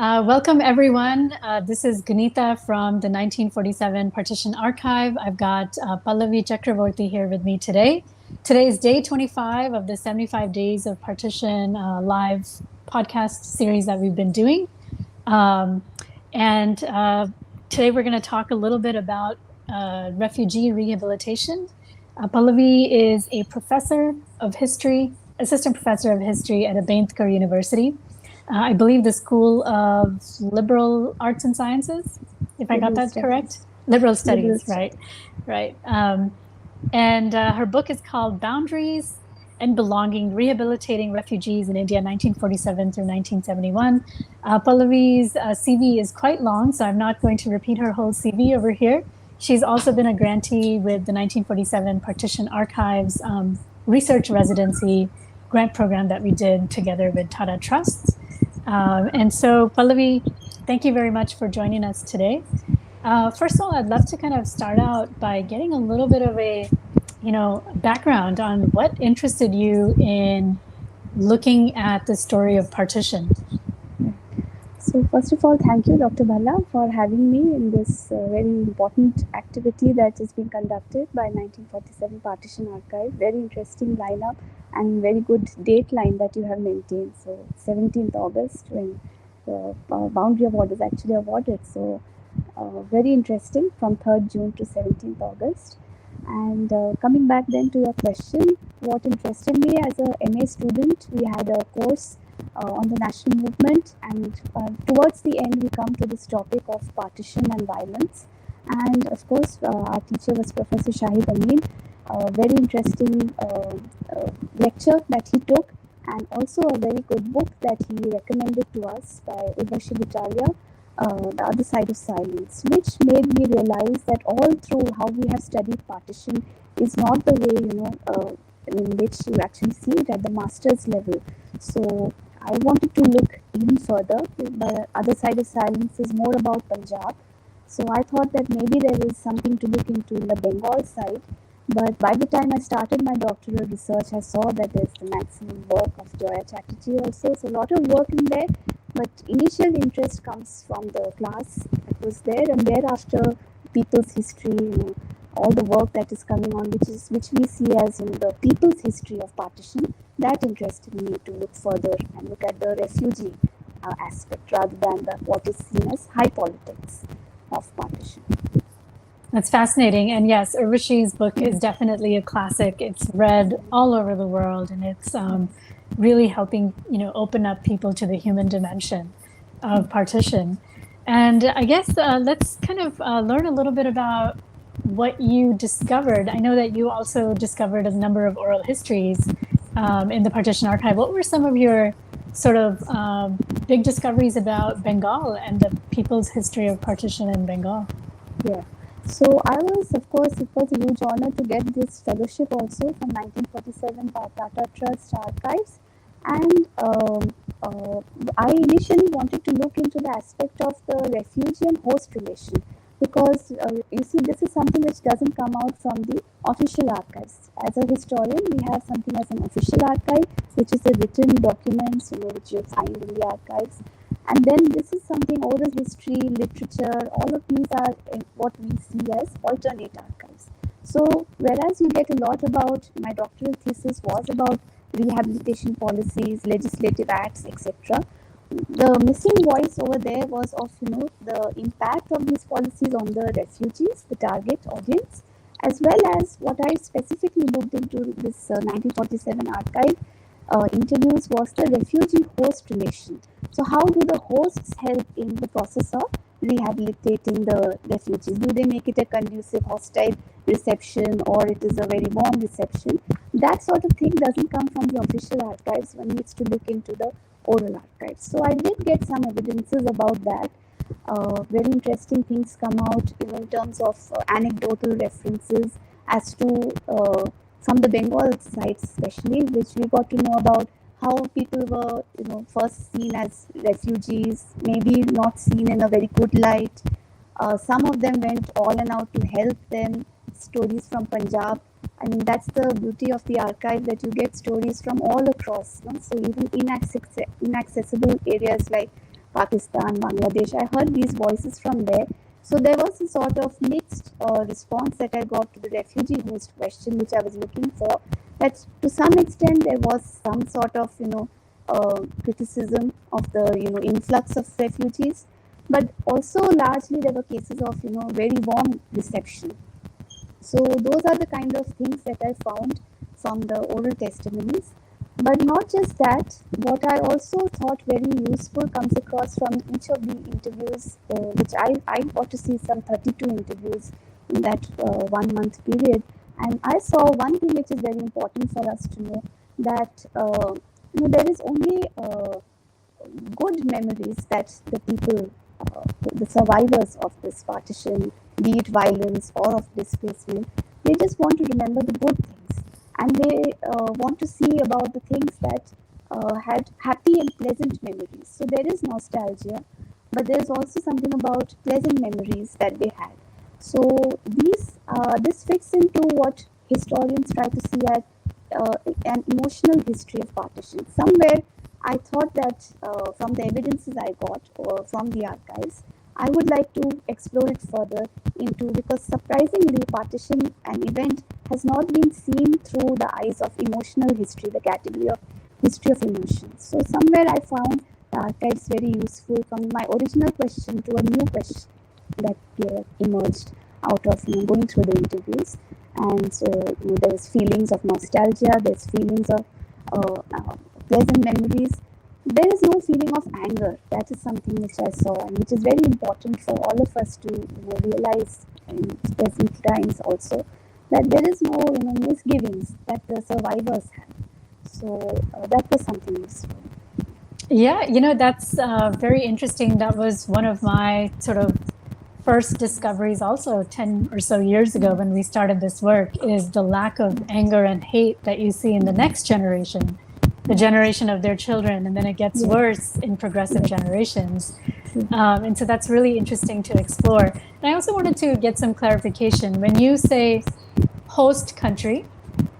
Welcome, everyone. This is Gunita from the 1947 Partition Archive. I've got Pallavi Chakravarty here with me today. Today is day 25 of the 75 Days of Partition live podcast series that we've been doing. And today we're going to talk a little bit about refugee rehabilitation. Pallavi is a professor of history, assistant professor of history at Abhyankar University. I believe the School of Liberal Arts and Sciences, if I got that correct. Liberal Studies, right. And her book is called Boundaries and Belonging, Rehabilitating Refugees in India, 1947 through 1971. Pallavi's CV is quite long, so I'm not going to repeat her whole CV over here. She's also been a grantee with the 1947 Partition Archive's research residency grant program that we did together with Tata Trust. And so, Pallavi, thank you very much for joining us today. First of all, I'd love to kind of start out by getting a little bit of a, background on what interested you in looking at the story of partition. So first of all, thank you, Dr. Bhalla, for having me in this very important activity that is being conducted by 1947 Partition Archive. Very interesting lineup and very good date line that you have maintained. So 17th August when the boundary award is actually awarded. So very interesting from 3rd June to 17th August. And coming back then to your question, what interested me as a MA student, we had a course on the national movement, and towards the end we come to this topic of partition and violence. And of course our teacher was Professor Shahid Amin. Very interesting lecture that he took, and also a very good book that he recommended to us by Urvashi Bhattacharya, The Other Side of Silence, which made me realize that all through how we have studied partition is not the way in which you actually see it at the master's level. So I wanted to look even further. The Other Side of Silence is more about Punjab. So I thought that maybe there is something to look into in the Bengal side. But by the time I started my doctoral research, I saw that there's the maximum work of Joya Chatterjee also. So a lot of work in there. But initial interest comes from the class that was there, and thereafter people's history, all the work that is coming on, which we see as the people's history of partition. That interested me to look further and look at the refugee aspect rather than what is seen as high politics of partition. That's fascinating. And yes, Urvashi's book is definitely a classic. It's read all over the world, and it's really helping, open up people to the human dimension of partition. And I guess let's kind of learn a little bit about what you discovered. I know that you also discovered a number of oral histories in the Partition Archive. What were some of your sort of big discoveries about Bengal and the people's history of partition in Bengal? Yeah. So it was a huge honor to get this fellowship also from 1947 by Tata Trust Archives. And I initially wanted to look into the aspect of the refugee and host relation, because you see, this is something which doesn't come out from the official archives. As a historian, we have something as an official archive, which is the written documents, which you find in the archives. And then this is something oral history, literature, all of these are what we see as alternate archives. So whereas you get a lot about, my doctoral thesis was about rehabilitation policies, legislative acts, etc. The missing voice over there was of the impact of these policies on the refugees, the target audience, as well as what I specifically looked into this 1947 archive interviews was the refugee host relation. So how do the hosts help in the process of rehabilitating the refugees? Do they make it a conducive hostile reception, or it is a very warm reception? That sort of thing doesn't come from the official archives. One needs to look into the oral archives. So I did get some evidences about that. Very interesting things come out in terms of anecdotal references as to from the Bengal side especially, which we got to know about how people were first seen as refugees, maybe not seen in a very good light. Some of them went all and out to help them. Stories from Punjab. I mean, that's the beauty of the archive, that you get stories from all across. So even inaccessible areas like Pakistan, Bangladesh. I heard these voices from there. So there was a sort of mixed response that I got to the refugee host question, which I was looking for. That to some extent there was some sort of criticism of the influx of refugees, but also largely there were cases of very warm reception. So those are the kind of things that I found from the oral testimonies. But not just that, what I also thought very useful comes across from each of the interviews, which I got to see some 32 interviews in that 1 month period. And I saw one thing which is very important for us to know, that there is only good memories that the people, the survivors of this partition, be it violence or of displacement, they just want to remember the good things, and they want to see about the things that had happy and pleasant memories. So there is nostalgia, but there is also something about pleasant memories that they had. So this fits into what historians try to see as an emotional history of partition. Somewhere I thought that from the evidences I got or from the archives, I would like to explore it further into, because surprisingly, partition, an event, has not been seen through the eyes of emotional history, the category of history of emotions. So somewhere I found the archives very useful from my original question to a new question that emerged out of going through the interviews. And so there's feelings of nostalgia, there's feelings of pleasant memories. There is no feeling of anger. That is something which I saw, and which is very important for all of us to realize in present times also, that there is no misgivings that the survivors have. So that was something useful. Yeah, that's very interesting. That was one of my sort of first discoveries also 10 or so years ago when we started this work, is the lack of anger and hate that you see in the next generation, the generation of their children, and then it gets worse in progressive generations. And so that's really interesting to explore. And I also wanted to get some clarification. When you say host country,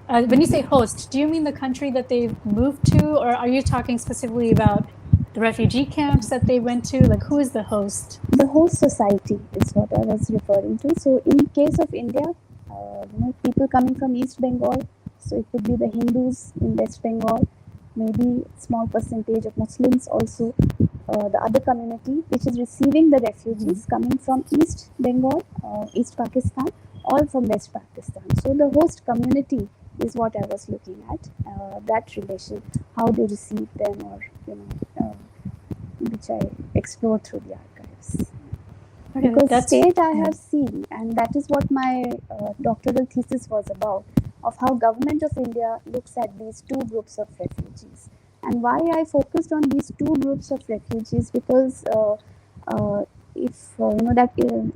when you say host, do you mean the country that they've moved to, or are you talking specifically about the refugee camps that they went to? Like, who is the host? The host society is what I was referring to. So in case of India, people coming from East Bengal, so it could be the Hindus in West Bengal, maybe small percentage of Muslims also, the other community which is receiving the refugees coming from East Bengal, East Pakistan, or from West Pakistan. So the host community is what I was looking at, that relation, how they receive them, or which I explored through the archives. Okay, because state I have seen, and that is what my doctoral thesis was about, of how government of India looks at these two groups of refugees. And why I focused on these two groups of refugees, because if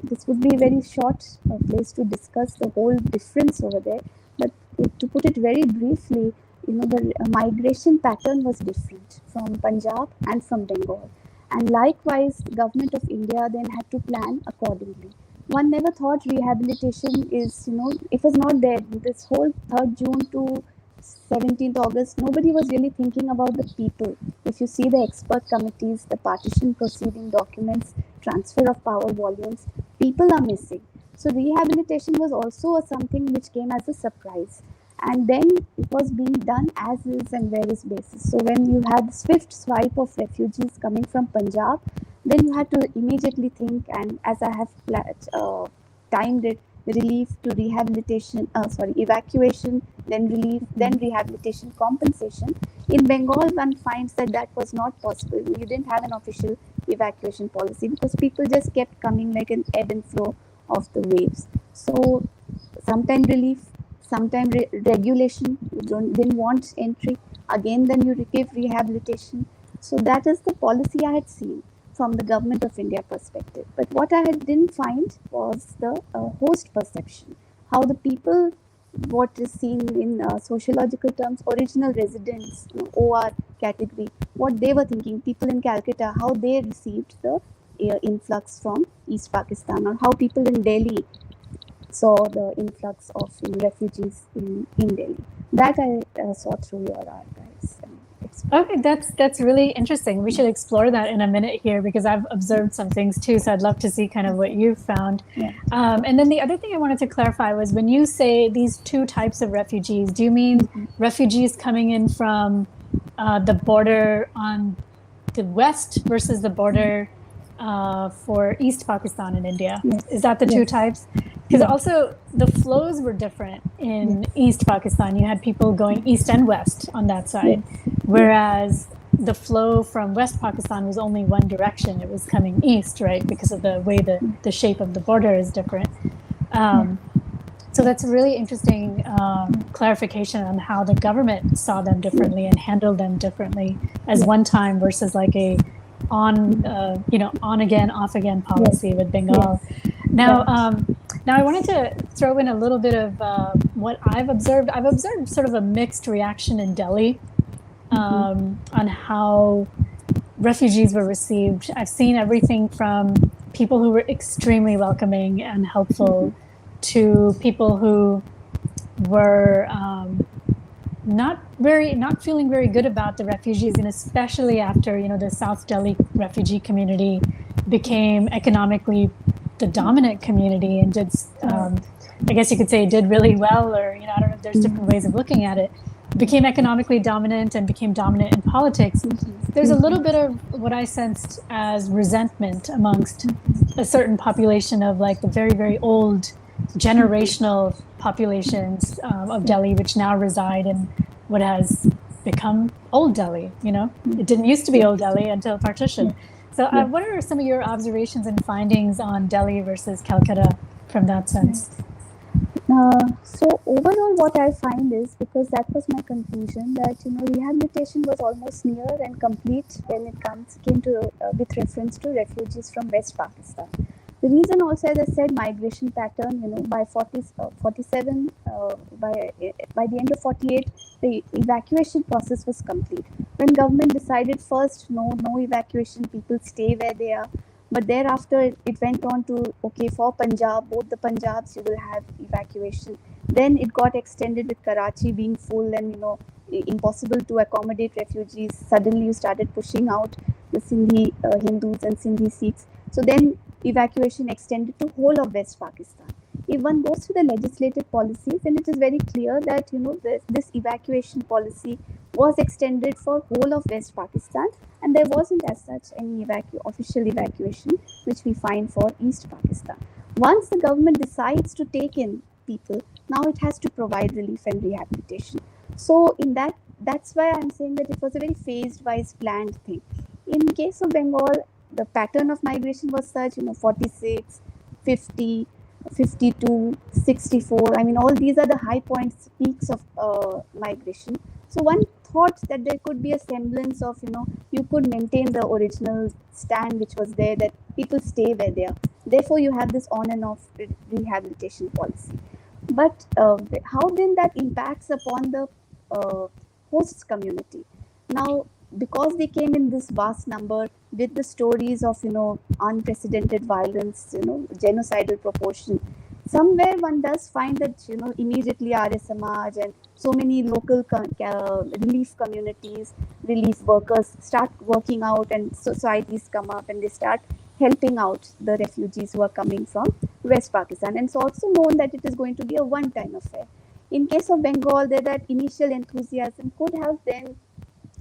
this would be a very short place to discuss the whole difference over there, but to put it very briefly, the migration pattern was different from Punjab and from Bengal. And likewise, the government of India then had to plan accordingly. One never thought rehabilitation is, it was not there. This whole 3rd June to 17th August, nobody was really thinking about the people. If you see the expert committees, the partition proceeding documents, transfer of power volumes, people are missing. So rehabilitation was also something which came as a surprise. And then it was being done as is and where is basis. So when you had swift swipe of refugees coming from Punjab, then you had to immediately think, and as I have timed it, relief to rehabilitation, evacuation, then relief, then rehabilitation, compensation. In Bengal, one finds that that was not possible. You didn't have an official evacuation policy because people just kept coming like an ebb and flow of the waves. So sometime relief, sometime regulation, you didn't want entry, again then you give rehabilitation. So that is the policy I had seen from the government of India perspective. But what I didn't find was the host perception, how the people, what is seen in sociological terms, original residents, OR category, what they were thinking, people in Calcutta, how they received the influx from East Pakistan, or how people in Delhi saw the influx of refugees in Delhi. That I saw through your archives and Okay, that's really interesting. We should explore that in a minute here because I've observed some things too. So I'd love to see kind of what you've found. Yeah. And then the other thing I wanted to clarify was when you say these two types of refugees, do you mean refugees coming in from the border on the west versus the border for East Pakistan and India? Yes. Is that the two types? Because also the flows were different in East Pakistan. You had people going east and west on that side, whereas the flow from West Pakistan was only one direction. It was coming east, right? Because of the way the shape of the border is different. So that's a really interesting clarification on how the government saw them differently and handled them differently as one time versus like a on again, off again policy with Bengal. Now I wanted to throw in a little bit of what I've observed. I've observed sort of a mixed reaction in Delhi on how refugees were received. I've seen everything from people who were extremely welcoming and helpful to people who were not feeling very good about the refugees, and especially after the South Delhi refugee community became economically the dominant community and did I guess you could say did really well, or I don't know if there's different ways of looking at it, became economically dominant and became dominant in politics. There's a little bit of what I sensed as resentment amongst a certain population of like the very, very old generational populations of Delhi, which now reside in what has become Old Delhi. It didn't used to be Old Delhi until partition. So what are some of your observations and findings on Delhi versus Calcutta from that sense? So overall, what I find is, because that was my conclusion, that rehabilitation was almost near and complete when it came to with reference to refugees from West Pakistan. The reason also, as I said, migration pattern. By 47, by the end of 48, the evacuation process was complete. When government decided first, no evacuation, people stay where they are. But thereafter, it went on to, okay, for Punjab, both the Punjabs, you will have evacuation. Then it got extended with Karachi being full and, impossible to accommodate refugees. Suddenly, you started pushing out the Sindhi Hindus and Sindhi Sikhs. So then evacuation extended to whole of West Pakistan. If one goes to the legislative policies, then it is very clear that, this evacuation policy was extended for whole of West Pakistan, and there wasn't as such any official evacuation which we find for East Pakistan. Once the government decides to take in people, now it has to provide relief and rehabilitation. So in that's why I'm saying that it was a very phased-wise planned thing. In case of Bengal, the pattern of migration was such, 46, 50, 52, 64. I mean, all these are the high points, peaks of migration. So one thought that there could be a semblance of, you could maintain the original stand which was there, that people stay where they are. Therefore, you have this on and off rehabilitation policy. But how then that impacts upon the hosts community? Now, because they came in this vast number with the stories of, unprecedented violence, genocidal proportion, somewhere one does find that, immediately Arya Samaj and so many local relief communities, relief workers start working out, and societies come up and they start helping out the refugees who are coming from West Pakistan. And it's also known that it is going to be a one-time affair. In case of Bengal, that initial enthusiasm could have then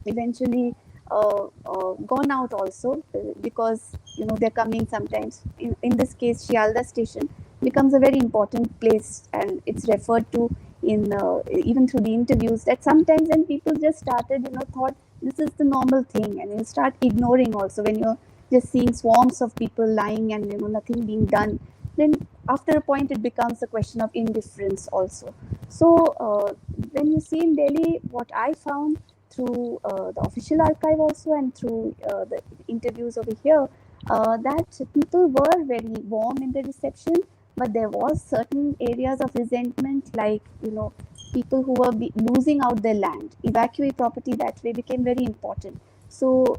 eventually gone out also, because they're coming sometimes. In this case, Shialda station becomes a very important place, and it's referred to in even through the interviews, that sometimes when people just started, thought this is the normal thing, and you start ignoring also when you're just seeing swarms of people lying and nothing being done. Then after a point, it becomes a question of indifference also. So when you see in Delhi, what I found through the official archive also and through the interviews over here, that people were very warm in the reception, but there was certain areas of resentment, like people who were losing out their land. Evacuee property that way became very important. So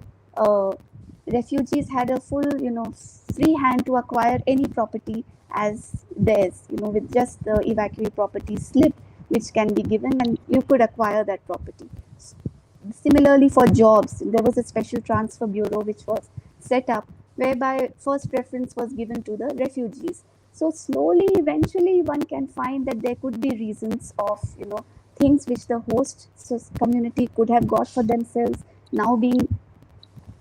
refugees had a full free hand to acquire any property as theirs, with just the evacuee property slip which can be given, and you could acquire that property. similarly for jobs, there was a special transfer bureau which was set up, whereby first preference was given to the refugees. So slowly, eventually, one can find that there could be reasons of, things which the host community could have got for themselves now being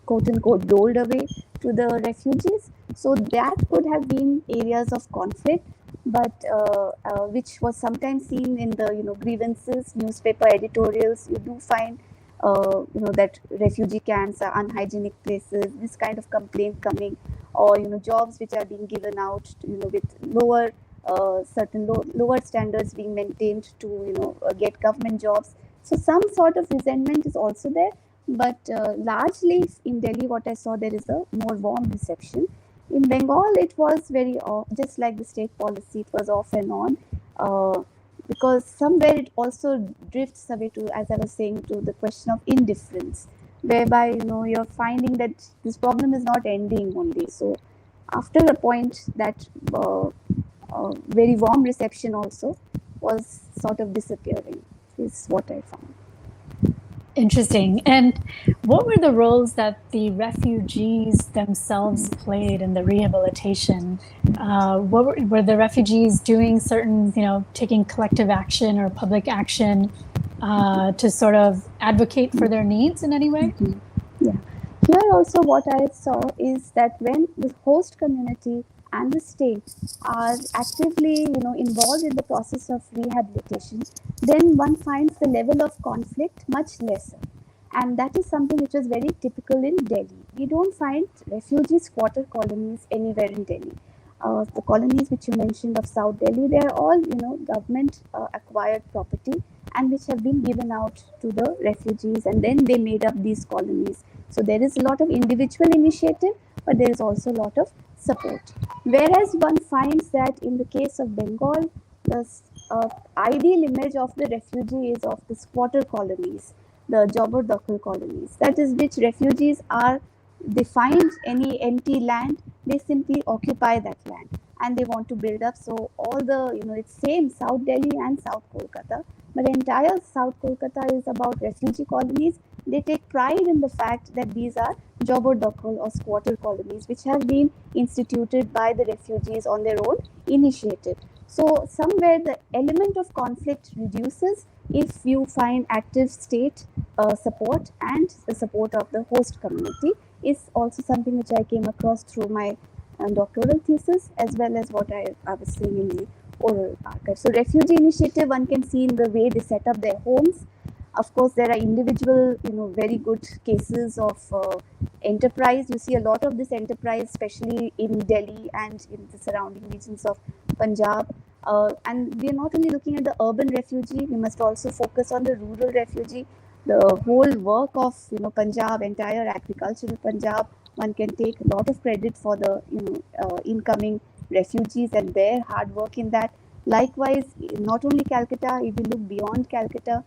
quote unquote rolled away to the refugees. So that could have been areas of conflict, but which was sometimes seen in the grievances, newspaper editorials. You do find that refugee camps are unhygienic places. This kind of complaint coming, or jobs which are being given out, with lower certain lower standards being maintained to get government jobs. So some sort of resentment is also there, but largely in Delhi, what I saw, there is a more warm reception. In Bengal, it was very just like the state policy, it was off and on, because somewhere it also drifts away to, as I was saying, to the question of indifference, whereby you're finding that this problem is not ending only. So after a point, that very warm reception also was sort of disappearing, is what I found. Interesting. And what were the roles that the refugees themselves played in the rehabilitation? Were the refugees doing certain, taking collective action or public action to sort of advocate for their needs in any way? Mm-hmm. Yeah. Here also what I saw is that when the host community and the state are actively, involved in the process of rehabilitation, then one finds the level of conflict much lesser. And that is something which was very typical in Delhi. We don't find refugee squatter colonies anywhere in Delhi. The colonies which you mentioned of South Delhi, they are all, government acquired property, and which have been given out to the refugees, and then they made up these colonies. So there is a lot of individual initiative, but there is also a lot of support. Whereas one finds that in the case of Bengal, the ideal image of the refugee is of the squatter colonies, the Jabardakhl colonies. That is, which refugees are, they find any empty land, they simply occupy that land and they want to build up. So all the, it's same South Delhi and South Kolkata, but entire South Kolkata is about refugee colonies. They take pride in the fact that these are Jabardakhl or squatter colonies, which have been instituted by the refugees on their own initiative. So somewhere the element of conflict reduces if you find active state support, and the support of the host community is also something which I came across through my doctoral thesis, as well as what I was seeing in the oral archive. So refugee initiative, one can see in the way they set up their homes. Of course, there are individual, very good cases of enterprise. You see a lot of this enterprise, especially in Delhi and in the surrounding regions of Punjab. And we are not only looking at the urban refugee, we must also focus on the rural refugee. The whole work of Punjab, entire agricultural Punjab, one can take a lot of credit for the incoming refugees and their hard work in that. Likewise, not only Calcutta, if you look beyond Calcutta,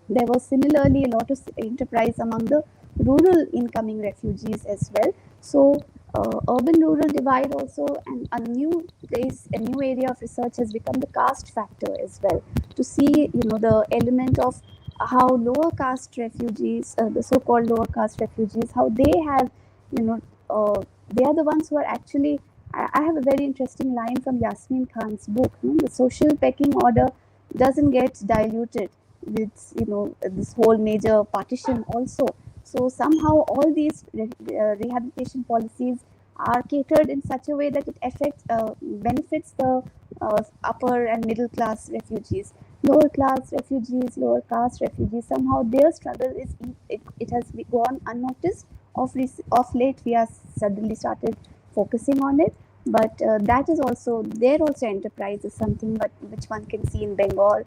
there was similarly a lot of enterprise among the rural incoming refugees as well. So urban-rural divide also, and a new area of research has become the caste factor as well, to see the element of how lower caste refugees, the so-called lower caste refugees, how they have they are the ones who are actually. I have a very interesting line from Yasmin Khan's book. The social pecking order doesn't get diluted with this whole major partition also. So somehow all these rehabilitation policies are catered in such a way that it benefits the upper and middle class refugees. Lower class refugees, lower caste refugees, somehow their struggle is it has gone unnoticed. Of late, we have suddenly started focusing on it, but that is also enterprise is something, but which one can see in Bengal.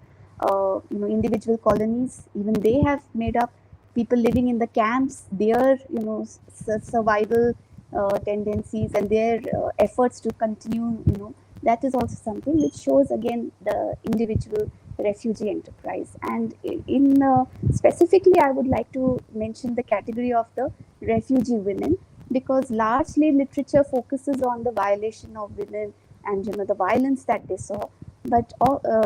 Individual colonies, even they have made up people living in the camps, their survival tendencies and their efforts to continue. That is also something which shows again the individual refugee enterprise. And in specifically, I would like to mention the category of the refugee women, because largely literature focuses on the violation of women and the violence that they saw. But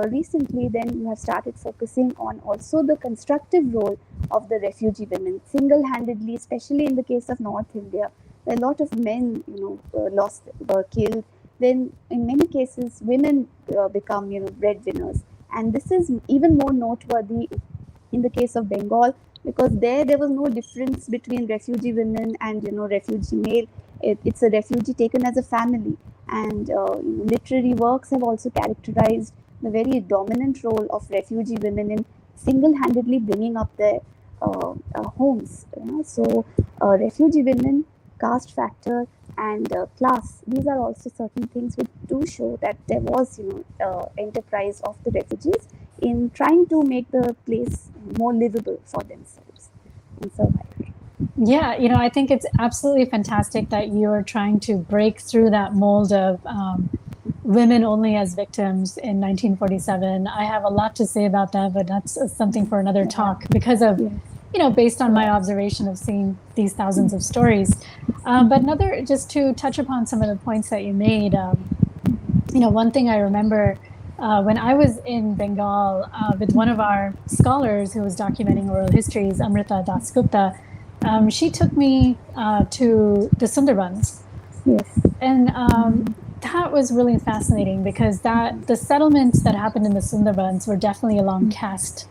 recently, then we have started focusing on also the constructive role of the refugee women single-handedly, especially in the case of North India, where a lot of men, were killed. Then in many cases, women become, breadwinners. And this is even more noteworthy in the case of Bengal, because there was no difference between refugee women and refugee male. It's a refugee taken as a family, and literary works have also characterized the very dominant role of refugee women in single-handedly bringing up their homes. So refugee women, caste factor, and class, these are also certain things which do show that there was enterprise of the refugees in trying to make the place more livable for themselves and survive. Yeah, I think it's absolutely fantastic that you're trying to break through that mold of women only as victims in 1947. I have a lot to say about that, but that's something for another talk, because of, based on my observation of seeing these thousands of stories. But just to touch upon some of the points that you made, one thing I remember when I was in Bengal with one of our scholars who was documenting oral histories, Amrita Dasgupta, she took me to the Sundarbans. Yes. And that was really fascinating, because the settlements that happened in the Sundarbans were definitely along caste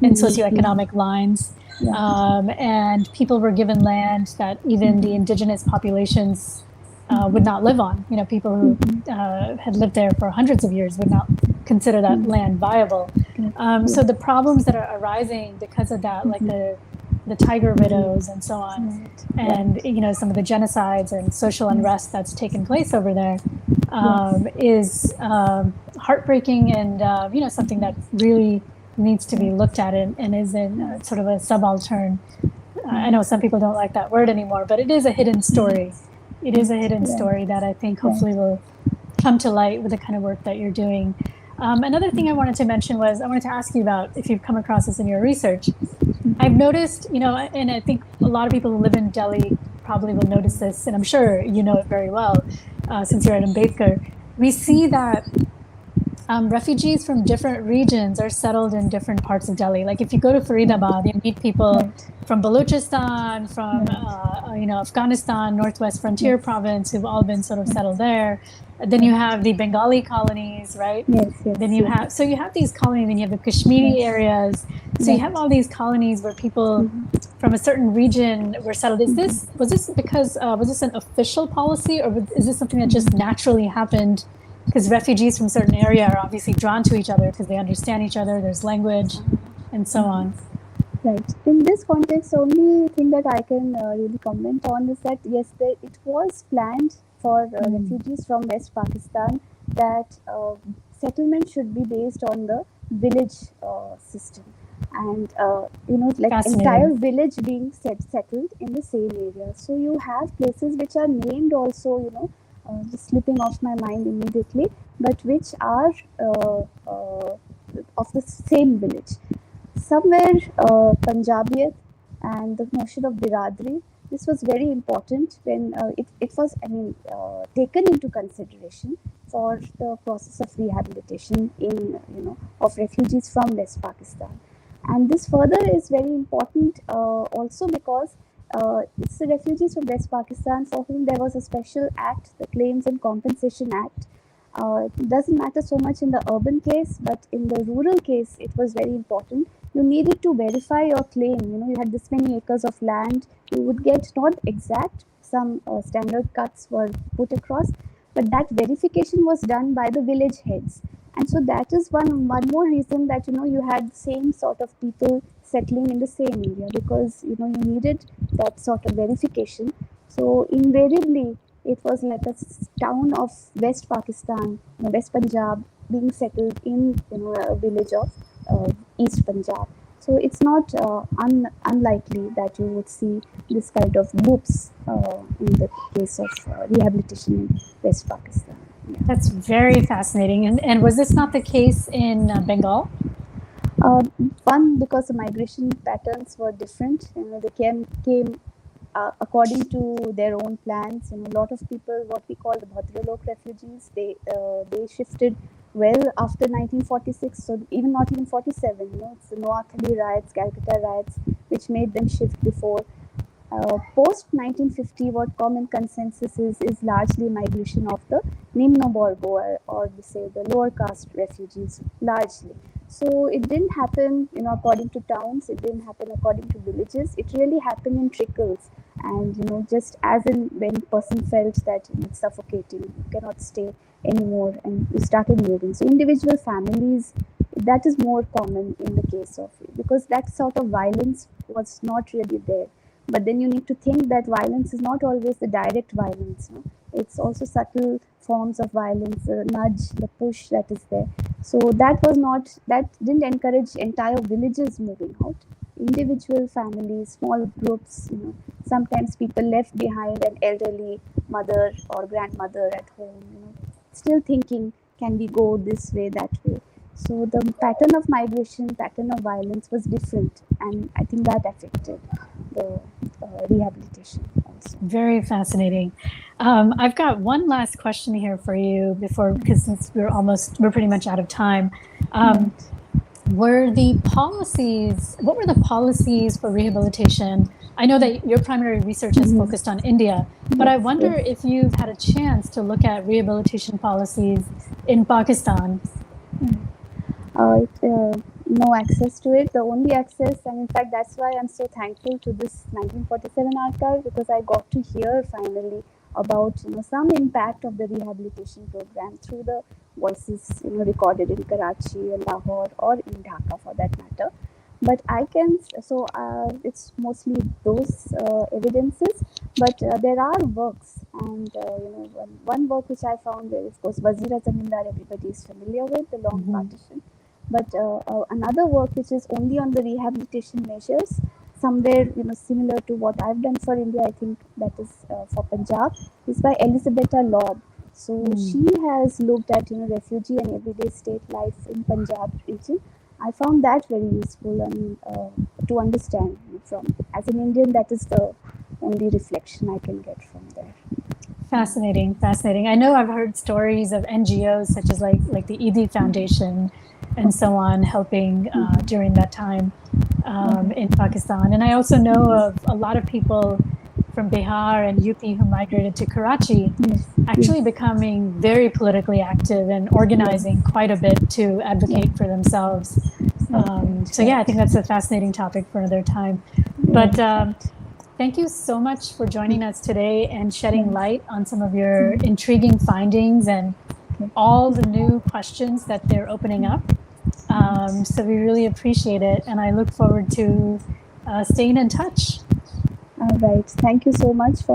and socioeconomic lines. And people were given land that even the indigenous populations would not live on. People who had lived there for hundreds of years would not consider that land viable. So the problems that are arising because of that, like the tiger widows and so on, and some of the genocides and social unrest that's taken place over there, is heartbreaking, and something that really needs to be looked at, and is in sort of a subaltern. I know some people don't like that word anymore, but it is a hidden story. It is a hidden story that I think hopefully will come to light with the kind of work that you're doing. Another thing I wanted to mention was, I wanted to ask you about if you've come across this in your research. I've noticed, and I think a lot of people who live in Delhi probably will notice this, and I'm sure you know it very well, since you're at Ambedkar. We see that refugees from different regions are settled in different parts of Delhi. Like if you go to Faridabad, you meet people from Balochistan, from Afghanistan, Northwest Frontier Province, who've all been sort of settled there. Then you have the Bengali colonies, right? Then you have these colonies, and you have the Kashmiri areas. So you have all these colonies where people from a certain region were settled. Was this an official policy, or is this something that just naturally happened? Because refugees from a certain area are obviously drawn to each other because they understand each other, there's language, and so on. Right. In this context, the only thing that I can really comment on is that, yes, it was planned for refugees from West Pakistan that settlement should be based on the village system. And, like entire village being settled in the same area. So you have places which are named also, just slipping off my mind immediately, but which are of the same village. Somewhere Punjabiyat and the notion of biradri, this was very important when it was taken into consideration for the process of rehabilitation of refugees from West Pakistan. And this further is very important also because it's the refugees from West Pakistan for whom there was a special act, the Claims and Compensation Act. It doesn't matter so much in the urban case, but in the rural case, it was very important. You needed to verify your claim. You had this many acres of land. You would get not exact, some standard cuts were put across, but that verification was done by the village heads. And so that is one more reason that, you had the same sort of people settling in the same area, because, you needed that sort of verification. So invariably, it was like a town of West Pakistan, West Punjab, being settled in, a village of East Punjab. So it's not unlikely that you would see this kind of groups in the case of rehabilitation in West Pakistan. Yeah. That's very fascinating. And was this not the case in Bengal? One, because the migration patterns were different. They came according to their own plans. A lot of people, what we call the Bhadralok refugees, they shifted well after 1946. So even not even 47. It's the Noakhali riots, Calcutta riots, which made them shift before. Post 1950, what common consensus is largely migration of the Nimno Borgo, or we say the lower caste refugees, largely. So it didn't happen, according to towns. It didn't happen according to villages. It really happened in trickles, and just as in when person felt that it's suffocating, you cannot stay anymore, and we started moving. So individual families, that is more common in the case of it, because that sort of violence was not really there. But then you need to think that violence is not always the direct violence. It's also subtle forms of violence, the nudge, the push that is there. So that didn't encourage entire villages moving out. Individual families, small groups, sometimes people left behind an elderly mother or grandmother at home, still thinking, can we go this way, that way? So the pattern of migration, pattern of violence was different, and I think that affected the rehabilitation also. Very fascinating. I've got one last question here for you because since we're pretty much out of time. What were the policies for rehabilitation? I know that your primary research is focused on India, but I wonder if you've had a chance to look at rehabilitation policies in Pakistan. No access to it. The only access, and in fact that's why I'm so thankful to this 1947 archive, because I got to hear finally about some impact of the rehabilitation program through the voices recorded in Karachi and Lahore, or in Dhaka for that matter. But it's mostly those evidences, but there are works, and one work which I found is, of course, Wazira Zamindar, everybody is familiar with, the long partition. But another work which is only on the rehabilitation measures, somewhere similar to what I've done for India, I think that is for Punjab, is by Elizabetha Lobb. So she has looked at refugee and everyday state life in Punjab region. I found that very useful, and to understand from, as an Indian, that is the only reflection I can get from there. Fascinating. I know I've heard stories of NGOs such as like the Eidi Foundation and so on helping during that time in Pakistan. And I also know of a lot of people from Bihar and UP who migrated to Karachi, actually becoming very politically active and organizing quite a bit to advocate for themselves. So yeah, I think that's a fascinating topic for another time. But thank you so much for joining us today and shedding light on some of your intriguing findings and all the new questions that they're opening up. So we really appreciate it, and I look forward to staying in touch. All right. Thank you so much for